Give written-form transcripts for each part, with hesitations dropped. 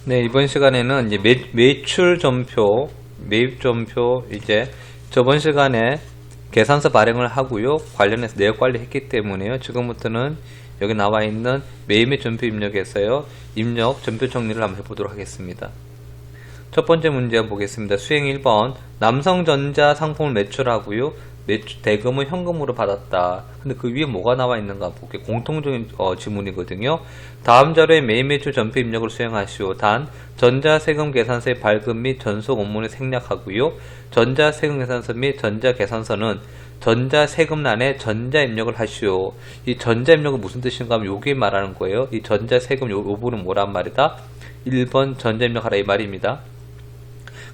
네, 이번 시간에는 이제 매출 전표, 매입 전표 이제 저번 시간에 계산서 발행을 하고요. 관련해서 내역 관리했기 때문에요. 지금부터는 여기 나와 있는 매입 및 전표 입력에서요. 입력 전표 정리를 한번 해보도록 하겠습니다. 첫 번째 문제 보겠습니다. 수행 1번 남성전자 상품을 매출하고요. 대금은 현금으로 받았다. 근데 그 위에 뭐가 나와 있는가 볼게요. 공통적인 지문이거든요. 다음 자료에 매입 매출 전표 입력을 수행하시오. 단 전자세금 계산서의 발급 및 전속 원문을 생략하고요. 전자세금 계산서 및 전자계산서는 전자세금란에 전자입력을 하시오. 이 전자입력은 무슨 뜻인가 하면 요게 말하는 거예요. 이 전자세금 요 부분은 뭐란 말이다. 1번 전자입력하라 이 말입니다.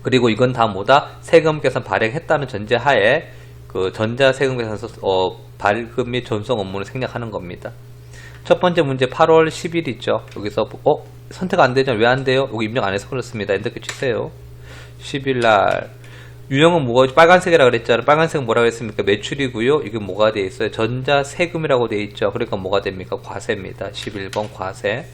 그리고 이건 다 뭐다? 세금 계산 발행했다는 전제하에 그 전자세금 계산서 발급 및 전송 업무를 생략하는 겁니다. 첫 번째 문제 8월 10일 있죠. 여기서 선택 안 되죠. 왜 안 돼요? 여기 입력 안 해서 그렇습니다. 이렇게 치세요. 10일 날 유형은 뭐가 빨간색이라 그랬잖아요. 빨간색은 뭐라고 했습니까? 매출이고요. 이게 뭐가 돼 있어요? 전자세금이라고 돼 있죠. 그러니까 뭐가 됩니까? 과세입니다. 11번 과세.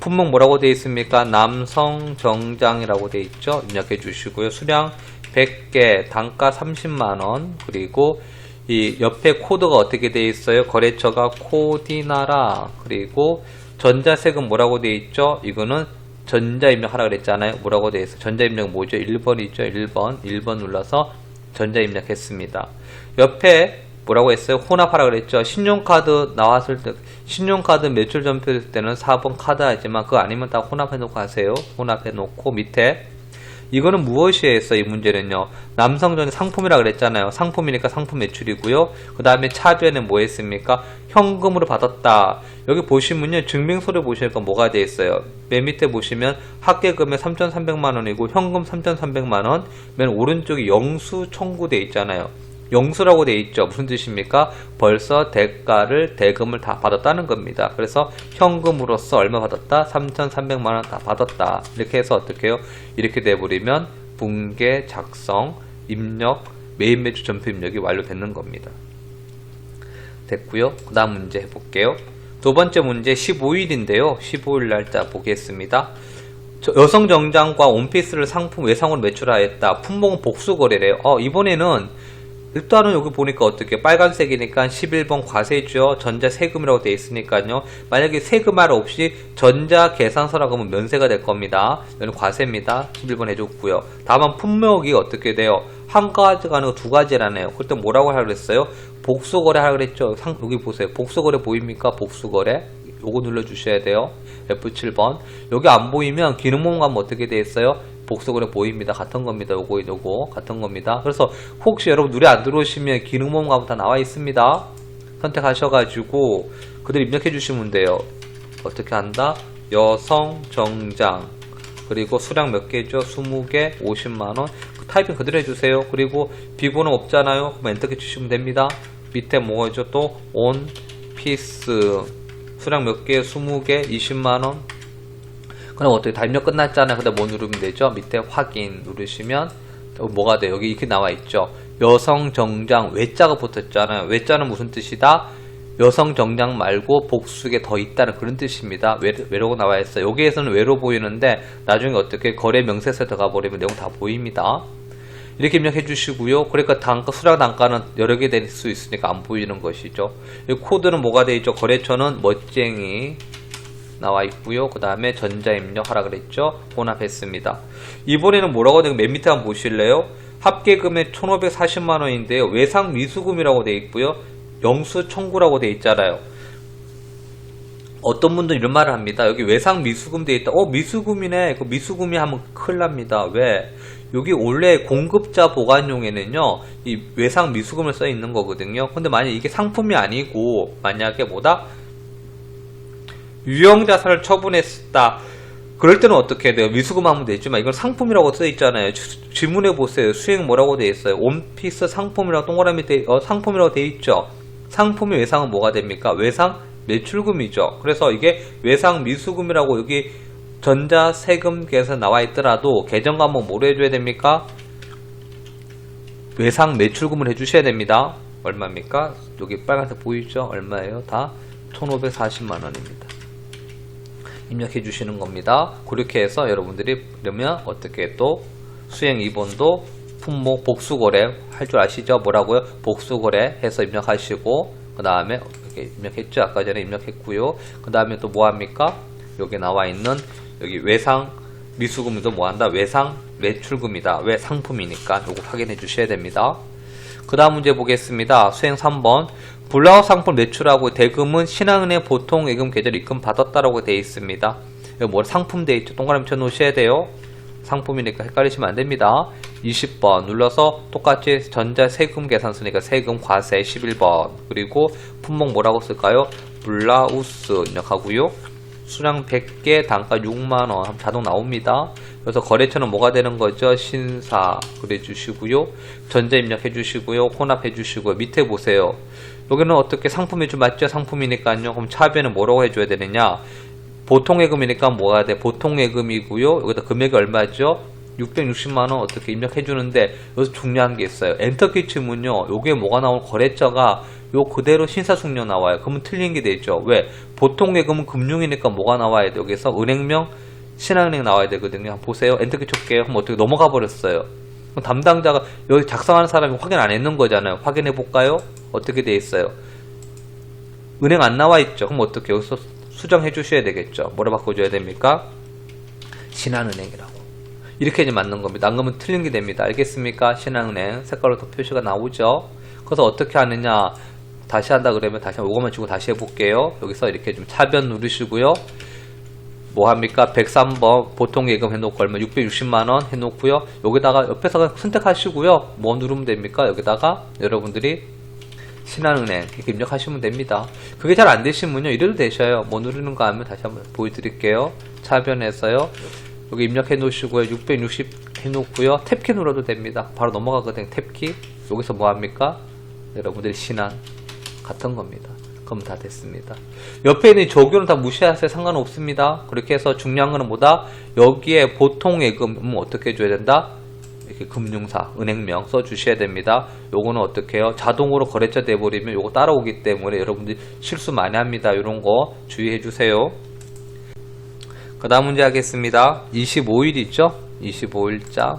품목 뭐라고 되어 있습니까? 남성정장이라고 되어 있죠. 입력해 주시고요. 수량 100개, 단가 30만원, 그리고 이 옆에 코드가 어떻게 되어 있어요? 거래처가 코디나라. 그리고 전자세금 뭐라고 되어 있죠? 이거는 전자입력하라 그랬잖아요. 뭐라고 되어 있어요? 전자입력 뭐죠? 1번이죠. 1번 눌러서 전자입력했습니다. 옆에 뭐라고 했어요? 혼합하라 그랬죠. 신용카드 나왔을 때, 신용카드 매출 전표일 때는 4번 카드 하지만 그거 아니면 다 혼합해 놓고 하세요. 혼합해 놓고 밑에 이거는 무엇이에 있어요? 이 문제는요. 남성전자 상품이라 그랬잖아요. 상품이니까 상품 매출이고요. 그 다음에 차변에 뭐 했습니까? 현금으로 받았다. 여기 보시면요. 증빙서를 보시니까 뭐가 되어 있어요? 맨 밑에 보시면 합계금액 3,300만원이고 현금 3,300만원. 맨 오른쪽에 영수 청구되어 있잖아요. 영수라고 되어 있죠. 무슨 뜻입니까? 벌써 대금을 다 받았다는 겁니다. 그래서 현금으로서 얼마 받았다? 3,300만원 다 받았다. 이렇게 해서 어떻게 해요? 이렇게 돼버리면 분계, 작성, 입력, 매입 매출 전표 입력이 완료되는 겁니다. 됐고요. 그 다음 문제 해볼게요. 두 번째 문제 15일인데요. 15일 날짜 보겠습니다. 여성 정장과 원피스를 상품 외상으로 매출하였다. 품목은 복수 거래래요. 이번에는 일단은 여기 보니까 어떻게 빨간색이니까 11번 과세죠. 전자세금이라고 되어 있으니까요. 만약에 세금할 없이 전자계산서라고 하면 면세가 될 겁니다. 이건 과세입니다. 11번 해줬고요. 다만 품목이 어떻게 돼요? 한 가지가 아니고 두 가지라네요. 그때 뭐라고 하라고 그랬어요? 복수거래 하라고 그랬죠. 여기 보세요. 복수거래 보입니까? 복수거래. 요거 눌러주셔야 돼요. F7번. 여기 안 보이면 기능모음 가면 어떻게 돼 있어요? 복수거래 보입니다. 같은 겁니다. 요거 같은 겁니다. 그래서 혹시 여러분 눈에 안 들어오시면 기능모음 가면 다 나와 있습니다. 선택하셔가지고 그대로 입력해 주시면 돼요. 어떻게 한다? 여성 정장 그리고 수량 몇 개죠? 20개 50만원 타이핑 그대로 해주세요. 그리고 비고는 없잖아요. 그럼 엔터 키 주시면 됩니다. 밑에 뭐죠? 또 원피스 수량 몇 개? 20개 20만원. 그럼 어떻게 다 입력 끝났잖아요. 근데 뭐 누르면 되죠? 밑에 확인 누르시면 뭐가 돼요? 여기 이렇게 나와 있죠. 여성 정장 외자가 붙었잖아요. 외자는 무슨 뜻이다? 여성 정장 말고 복수에 더 있다는 그런 뜻입니다. 외로고 나와 있어요. 여기에서는 외로 보이는데 나중에 어떻게 거래 명세서에 들어가 버리면 내용 다 보입니다. 이렇게 입력해 주시고요. 그러니까 단가, 수량 단가는 여러 개 될 수 있으니까 안 보이는 것이죠. 이 코드는 뭐가 되어 있죠? 거래처는 멋쟁이 나와 있고요. 그 다음에 전자입력 하라 그랬죠. 혼합했습니다. 이번에는 뭐라고 하는지 맨 밑에 한번 보실래요? 합계금액 1,540만원인데요. 외상 미수금이라고 되어 있고요. 영수 청구라고 되어 있잖아요. 어떤 분들은 이런 말을 합니다. 여기 외상 미수금 되어 있다. 미수금이네. 그 미수금이 하면 큰일 납니다. 왜? 여기 원래 공급자 보관용에는요. 이 외상 미수금을 써 있는 거거든요. 근데 만약 이게 상품이 아니고 만약에 뭐다? 유형자산을 처분했다. 그럴 때는 어떻게 돼요? 미수금 하면 되지만 이건 상품이라고 써 있잖아요. 질문해 보세요. 수행 뭐라고 되어 있어요? 원피스 상품이라고 동그라미 상품이라고 되어 있죠. 상품의 외상은 뭐가 됩니까? 외상 매출금이죠. 그래서 이게 외상 미수금이라고 여기 전자세금에서 나와 있더라도 계정과 한번 뭐로 해줘야 됩니까? 외상 매출금을 해주셔야 됩니다. 얼마입니까? 여기 빨간색 보이죠? 얼마예요? 다 1,540만원입니다. 입력해 주시는 겁니다. 그렇게 해서 여러분들이 그러면 어떻게 또 수행 2번도 품목 복수거래 할 줄 아시죠? 뭐라고요? 복수거래 해서 입력하시고 그 다음에 이렇게 입력했죠? 아까 전에 입력했고요. 그 다음에 또 뭐합니까? 여기 나와 있는 여기 외상 미수금도 뭐한다? 외상 매출금이다. 왜? 상품이니까 요거 확인해 주셔야 됩니다. 그 다음 문제 보겠습니다. 수행 3번 불라우 상품 매출하고 대금은 신한은행 보통 예금 계좌로 입금 받았다라고 되어 있습니다. 여기 뭐 상품 되어 있죠? 동그라미 쳐 놓으셔야 돼요. 상품이니까 헷갈리시면 안 됩니다. 20번 눌러서 똑같이 전자 세금 계산 쓰니까 세금 과세 11번 그리고 품목 뭐라고 쓸까요? 블라우스 입력하고요. 수량 100개 단가 6만원 자동 나옵니다. 그래서 거래처는 뭐가 되는 거죠? 신사 그래 주시고요. 전자 입력해 주시고요. 혼합해 주시고요. 밑에 보세요. 여기는 어떻게 상품이 좀 맞죠? 상품이니까요. 그럼 차변은 뭐라고 해줘야 되느냐? 보통예금이니까 뭐가 돼? 보통예금이고요. 여기다 금액이 얼마죠? 660만원 어떻게 입력해 주는데 여기서 중요한 게 있어요. 엔터키 치면요. 요게 뭐가 나올 거래처가 요 그대로 신사숙녀 나와요. 그러면 틀린 게 되죠. 왜? 보통예금은 금융이니까 뭐가 나와야 돼? 여기서 은행명 신한은행 나와야 되거든요. 보세요. 엔터키 칠게요. 그럼 어떻게 넘어가 버렸어요. 그럼 담당자가 여기 작성하는 사람이 확인 안 했는 거잖아요. 확인해 볼까요? 어떻게 돼 있어요? 은행 안 나와 있죠. 그럼 어떻게 여기서 수정해 주셔야 되겠죠. 뭐라 바꿔줘야 됩니까? 신한은행이라고. 이렇게 이제 맞는 겁니다. 안 그러면 틀린 게 됩니다. 알겠습니까? 신한은행 색깔로 더 표시가 나오죠. 그래서 어떻게 하느냐? 다시 한다 그러면 다시 이거만 주고 다시 해볼게요. 여기서 이렇게 좀 차변 누르시고요. 뭐 합니까? 103번 보통 예금 해놓고 얼마 660만원 해놓고요. 여기다가 옆에서 선택하시고요. 뭐 누르면 됩니까? 여기다가 여러분들이 신한은행 이렇게 입력하시면 됩니다. 그게 잘 안 되시면요. 이래도 되셔요. 뭐 누르는 거 하면 다시 한번 보여드릴게요. 차변에서요. 여기 입력해 놓으시고요. 660 해놓고요. 탭키 눌러도 됩니다. 바로 넘어가거든요. 탭키. 여기서 뭐 합니까? 여러분들이 신한 같은 겁니다. 그럼 다 됐습니다. 옆에 있는 조교는 다 무시하세요. 상관없습니다. 그렇게 해서 중요한 거는 뭐다? 여기에 보통 예금은 어떻게 해줘야 된다? 이렇게 금융사, 은행명 써주셔야 됩니다. 요거는 어떻게 해요? 자동으로 거래처 돼버리면 요거 따라오기 때문에 여러분들이 실수 많이 합니다. 이런 거 주의해 주세요. 그 다음 문제 하겠습니다. 25일 있죠? 25일자.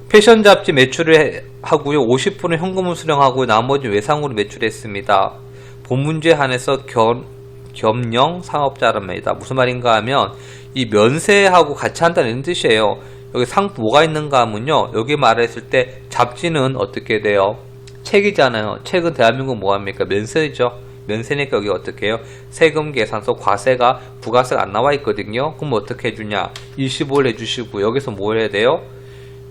패션 잡지 매출을 하고요. 50%는 현금을 수령하고 나머지 외상으로 매출했습니다. 본 문제에 한해서 겸영 상업자랍니다. 무슨 말인가 하면 이 면세하고 같이 한다는 뜻이에요. 여기 뭐가 있는가 하면요. 여기 말했을 때 잡지는 어떻게 돼요? 책이잖아요. 책은 대한민국 뭐합니까? 면세죠. 면세니까 여기 어떻게 해요? 세금 계산서 과세가 부가세가 안 나와 있거든요. 그럼 어떻게 해주냐? 25를 해주시고 여기서 뭐 해야 돼요?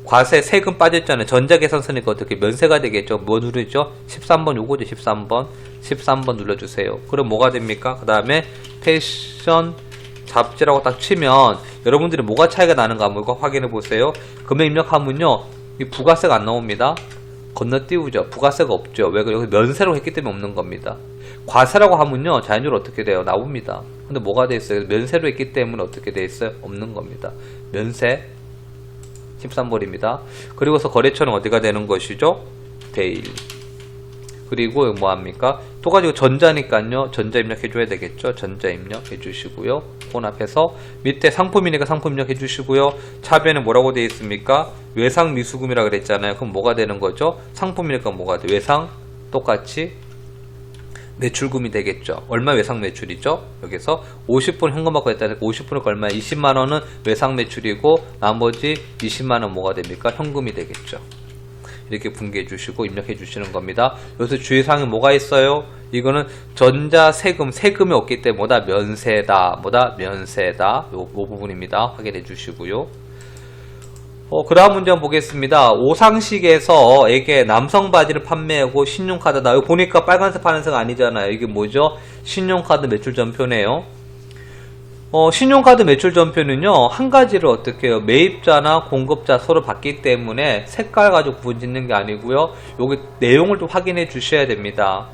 과세 세금 빠졌잖아요. 전자계산서니까 어떻게 면세가 되겠죠. 뭐 누르죠? 13번 요거죠. 13번 눌러주세요. 그럼 뭐가 됩니까? 그 다음에 패션 잡지라고 딱 치면 여러분들이 뭐가 차이가 나는가 한번 확인해 보세요. 금액 입력하면요. 이 부가세가 안 나옵니다. 건너뛰우죠. 부가세가 없죠. 왜? 여기 면세로 했기 때문에 없는 겁니다. 과세라고 하면요. 자연적으로 어떻게 돼요? 나옵니다. 근데 뭐가 돼 있어요? 면세로 했기 때문에 어떻게 돼 있어요? 없는 겁니다. 면세 13번입니다. 그리고서 거래처는 어디가 되는 것이죠? 대일. 그리고 뭐합니까? 또 가지고 전자니까요. 전자 입력해 줘야 되겠죠. 전자 입력해 주시고요. 혼합해서 밑에 상품이니까 상품 입력해 주시고요. 차변에 뭐라고 되어 있습니까? 외상 미수금이라 그랬잖아요. 그럼 뭐가 되는 거죠? 상품이니까 뭐가 돼? 외상 똑같이 매출금이 되겠죠. 얼마 외상 매출이죠? 여기서 50% 현금 받고 했다니까 50%가 얼마야? 20만원은 외상 매출이고 나머지 20만원 뭐가 됩니까? 현금이 되겠죠. 이렇게 분개해 주시고 입력해 주시는 겁니다. 여기서 주의사항이 뭐가 있어요? 이거는 전자 세금이 없기 때문에 뭐다? 면세다. 요 부분입니다. 확인해 주시고요. 그 다음 문제 한번 보겠습니다. 오상식에서 에게 남성 바지를 판매하고 신용카드다. 여기 보니까 빨간색 파란색 아니잖아요. 이게 뭐죠? 신용카드 매출 전표네요. 신용카드 매출 전표는요, 한 가지를 어떻게 해요? 매입자나 공급자 서로 받기 때문에 색깔 가지고 구분 짓는 게 아니고요. 여기 내용을 좀 확인해 주셔야 됩니다.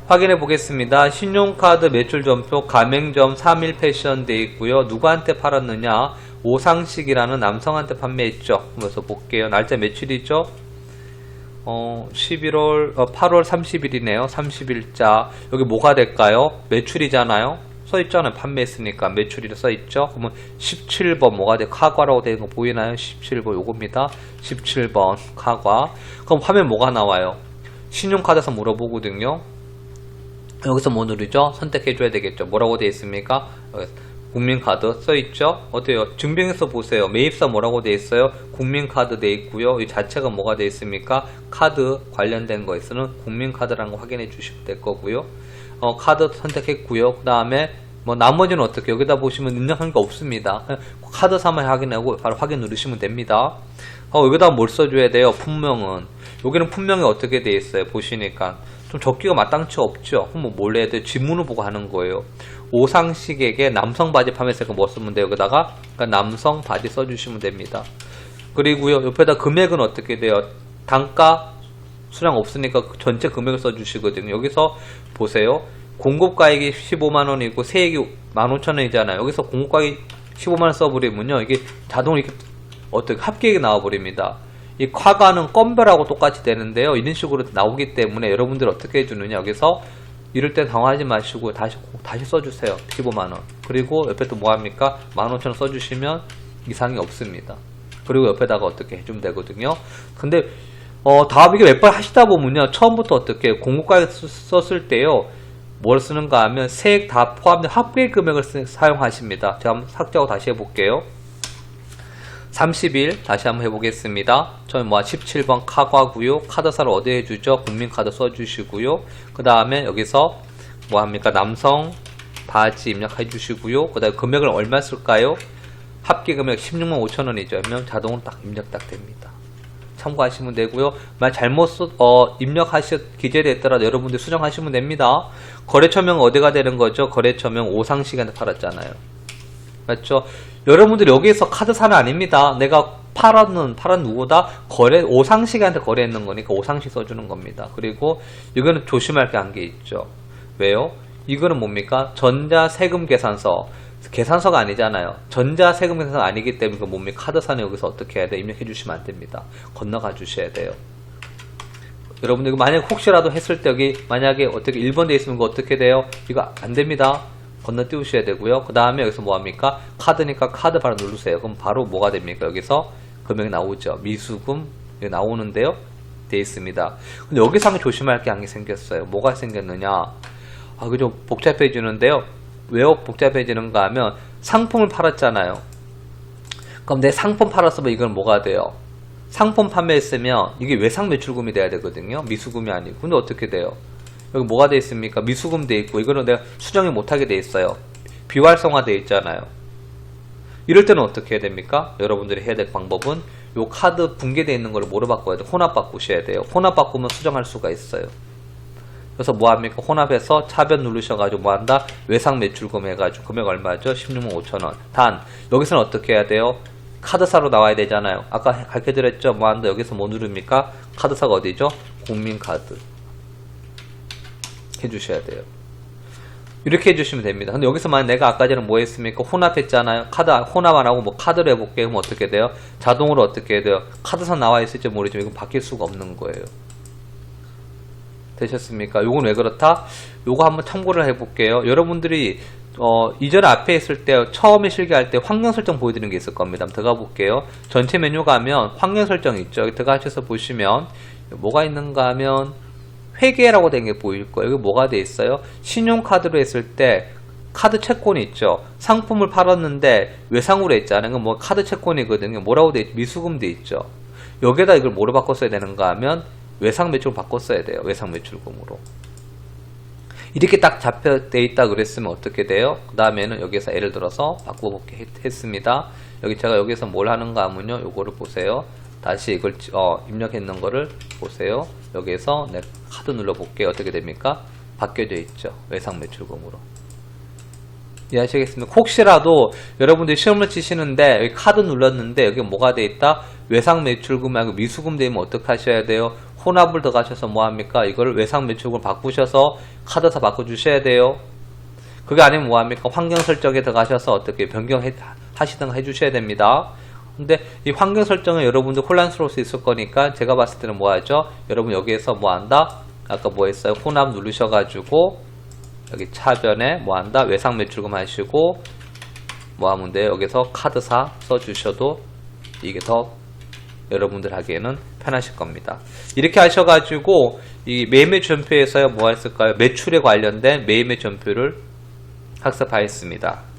확인해 보겠습니다. 신용카드 매출 전표 가맹점 31패션 되어 있고요. 누구한테 팔았느냐? 오상식이라는 남성한테 판매했죠. 그래서 볼게요. 날짜 며칠이죠? 8월 30일이네요. 30일자. 여기 뭐가 될까요? 매출이잖아요. 써있잖아요. 판매했으니까 매출이 써있죠. 그러면 17번 뭐가 돼? 카과라고 되는 거 보이나요? 17번 요겁니다. 17번 카과. 그럼 화면 뭐가 나와요? 신용카드에서 물어보거든요. 여기서 뭐 누르죠? 선택해줘야 되겠죠. 뭐라고 되어 있습니까? 국민카드 써있죠? 어때요? 증빙해서 보세요. 매입사 뭐라고 되어 있어요? 국민카드 되어 있고요. 이 자체가 뭐가 되어 있습니까? 카드 관련된 거에서는 국민카드라는 거 확인해 주시면 될 거고요. 카드 선택했고요. 그 다음에 뭐 나머지는 어떻게 여기다 보시면 입력한 게 없습니다. 카드사만 확인하고 바로 확인 누르시면 됩니다. 여기다 뭘 써줘야 돼요? 품명은 여기는 품명이 어떻게 되어 있어요? 보시니까 좀 적기가 마땅치 없죠. 그럼 뭘 해야 돼요? 지문을 보고 하는 거예요. 오상식에게 남성 바지 판매했으니까 뭐 쓰면 돼요? 여기다가 남성 바지 써주시면 됩니다. 그리고요 옆에다 금액은 어떻게 돼요? 단가 수량 없으니까 전체 금액을 써주시거든요. 여기서 보세요. 공급가액이 15만원이고 세액이 15,000원이잖아요. 여기서 공급가액이 15만원 써버리면요 이게 자동으로 이렇게 어떻게 합계액이 나와버립니다. 이 과가는 건별하고 똑같이 되는데요. 이런 식으로 나오기 때문에 여러분들 어떻게 해주느냐, 여기서 이럴 때 당황하지 마시고 다시 써주세요. 15만원. 그리고 옆에 또 뭐합니까? 15,000원 써주시면 이상이 없습니다. 그리고 옆에다가 어떻게 해주면 되거든요. 근데 다음 이게 몇 번 하시다 보면요 처음부터 어떻게 공급가액 썼을 때요 뭘 쓰는가 하면 세액 다 포함된 합계 금액을 사용하십니다. 제가 한번 삭제하고 다시 해볼게요. 30일 다시 한번 해보겠습니다. 저는 17번 카과고요. 카드사를 어디에 해주죠? 국민카드 써주시고요. 그 다음에 여기서 뭐합니까? 남성 바지 입력해 주시고요. 그 다음에 금액을 얼마 쓸까요? 합계 금액 16만 5천원이죠. 그러면 자동으로 딱 입력 딱 됩니다. 참고하시면 되고요. 만약 잘못 기재되어 있더라도 여러분들 수정하시면 됩니다. 거래처명 어디가 되는 거죠? 거래처명 오상식한테 팔았잖아요. 맞죠? 여러분들 여기에서 카드사는 아닙니다. 내가 팔은 누구다? 오상식한테 거래했는 거니까 오상식 써주는 겁니다. 그리고 이거는 조심할 게 한 게 있죠. 왜요? 이거는 뭡니까? 전자세금계산서. 계산서가 아니잖아요. 전자세금 계산서가 아니기 때문에 그 뭡니까? 카드사는 여기서 어떻게 해야 돼? 입력해 주시면 안 됩니다. 건너가 주셔야 돼요. 여러분들 만약에 혹시라도 했을 때 여기 만약에 어떻게 1번 돼 있으면 어떻게 돼요? 이거 안 됩니다. 건너뛰우셔야 되고요. 그 다음에 여기서 뭐합니까? 카드니까 카드 바로 누르세요. 그럼 바로 뭐가 됩니까? 여기서 금액이 나오죠. 미수금 여기 나오는데요. 돼 있습니다. 근데 여기서 한번 조심할 게 한 게 생겼어요. 뭐가 생겼느냐? 그게 좀 복잡해지는데요. 왜 복잡해지는가 하면 상품을 팔았잖아요. 그럼 내 상품 팔았으면 이건 뭐가 돼요? 상품 판매했으면 이게 외상 매출금이 돼야 되거든요. 미수금이 아니고. 근데 어떻게 돼요? 여기 뭐가 돼 있습니까? 미수금 돼 있고 이거는 내가 수정이 못하게 돼 있어요. 비활성화 돼 있잖아요. 이럴 때는 어떻게 해야 됩니까? 여러분들이 해야 될 방법은 요 카드 붕괴되어 있는 걸 뭐로 바꿔야 돼요? 혼합 바꾸셔야 돼요. 혼합 바꾸면 수정할 수가 있어요. 그래서 뭐합니까? 혼합해서 차변 누르셔가지고 뭐한다? 외상 매출금 해가지고 금액 얼마죠? 16만 5천원. 단 여기서는 어떻게 해야 돼요? 카드사로 나와야 되잖아요. 아까 가르쳐드렸죠? 뭐한다? 여기서 뭐 누릅니까? 카드사가 어디죠? 국민카드 해주셔야 돼요. 이렇게 해주시면 됩니다. 근데 여기서 만약 내가 아까 전에 뭐 했습니까? 혼합했잖아요. 혼합 안 하고 뭐 카드로 해볼게요. 그럼 어떻게 돼요? 자동으로 어떻게 해야 돼요? 카드사 나와 있을지 모르지만 이건 바뀔 수가 없는 거예요. 되셨습니까? 요건 왜 그렇다? 요거 한번 참고를 해볼게요. 여러분들이 이전 앞에 있을 때 처음에 실기할 때 환경 설정 보여드리는 게 있을 겁니다. 한번 들어가 볼게요. 전체 메뉴 가면 환경 설정 있죠. 여기 들어가셔서 보시면 뭐가 있는가 하면 회계라고 된 게 보일 거예요. 여기 뭐가 돼 있어요? 신용카드로 했을 때 카드 채권이 있죠. 상품을 팔았는데 외상으로 했잖아요. 뭐 카드 채권이거든요. 뭐라고 돼 있죠? 미수금 돼 있죠. 여기에다 이걸 뭐로 바꿨어야 되는가 하면 외상 매출을 바꿨어야 돼요. 외상 매출금으로. 이렇게 딱 잡혀져 있다 그랬으면 어떻게 돼요? 그 다음에는 여기서 예를 들어서 바꿔볼게 했습니다. 여기 제가 여기서 뭘 하는가 하면요. 요거를 보세요. 다시 이걸 입력했는 거를 보세요. 여기에서 내 카드 눌러볼게요. 어떻게 됩니까? 바뀌어져 있죠. 외상 매출금으로. 이해하시겠습니까? 혹시라도 여러분들이 시험을 치시는데 여기 카드 눌렀는데 여기 뭐가 돼 있다? 외상 매출금하고 미수금 되면 어떻게 하셔야 돼요? 혼합을 들어가셔서 뭐합니까? 이걸 외상 매출금 바꾸셔서 카드사 바꿔주셔야 돼요. 그게 아니면 뭐합니까? 환경 설정에 들어가셔서 어떻게 변경하시든가 해주셔야 됩니다. 근데 이 환경 설정은 여러분들 혼란스러울 수 있을 거니까 제가 봤을 때는 뭐 하죠? 여러분 여기에서 뭐 한다? 아까 뭐 했어요? 혼합 누르셔가지고 여기 차변에 뭐 한다? 외상 매출금 하시고 뭐 하면 돼요? 여기서 카드사 써주셔도 이게 더 여러분들 하기에는 편하실 겁니다. 이렇게 하셔가지고 이 매매전표에서요 뭐 했을까요? 매출에 관련된 매매전표를 학습하였습니다.